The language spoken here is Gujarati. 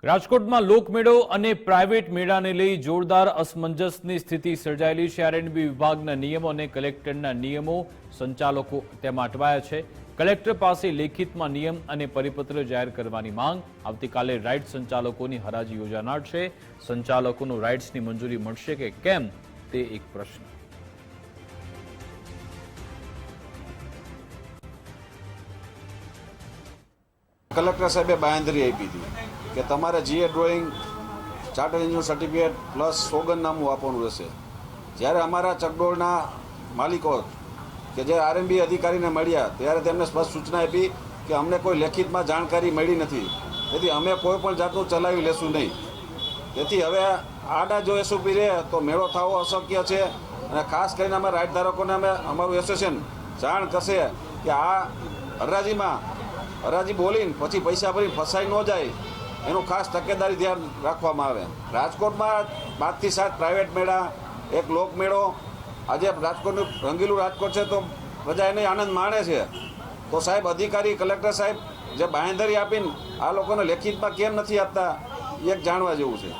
રાજકોટમાં લોકમેળો અને પ્રાઇવેટ મેળાને લઈ જોરદાર અસમંજસની સ્થિતિ સર્જાયેલી છે। આરએનબી વિભાગના નિયમો અને કલેક્ટરના નિયમો સંચાલકો તેમાં અટવાયા છે। કલેક્ટર પાસે લેખિતમાં નિયમ અને પરિપત્ર જાહેર કરવાની માંગ। આવતીકાલે રાઇડ સંચાલકોની હરાજી યોજાનાર છે। સંચાલકોનું રાઇડ્સની મંજૂરી મળશે કે કેમ તે એક પ્રશ્ન। કલેક્ટર સાહેબે બાંયધરી આપી હતી કે તમારે G A drawing charter engineer certificate plus સોગંદનામું આપવાનું રહેશે। જ્યારે અમારા ચકડોળના માલિકો કે જે આરએનબી અધિકારીને મળ્યા ત્યારે તેમને સ્પષ્ટ સૂચના આપી કે અમને કોઈ લેખિતમાં જાણકારી મળી નથી, તેથી અમે કોઈ પણ જાતનું ચલાવી લેશું નહીં। તેથી હવે આડા જો એસઓપી રહે તો મેળો થવો અશક્ય છે અને ખાસ કરીને અમે રાઇડ ધારકોને અમે અમારું એસોસિએશન જાણ કરશે કે આ હરાજી બોલીને પછી પૈસા ભરીને ફસાઈ ન જાય એનું ખાસ તકેદારી ધ્યાન રાખવામાં આવે। રાજકોટમાં 5 થી 7 પ્રાઇવેટ મેળા, એક લોકમેળો, આજે રાજકોટનું રંગીલું રાજકોટ છે તો પ્રજા એને આનંદ માણે છે। તો સાહેબ અધિકારી કલેક્ટર સાહેબ જે બાંયધરી આપીને આ લોકોને લેખિતમાં કેમ નથી આપતા એ એક જાણવા જેવું છે।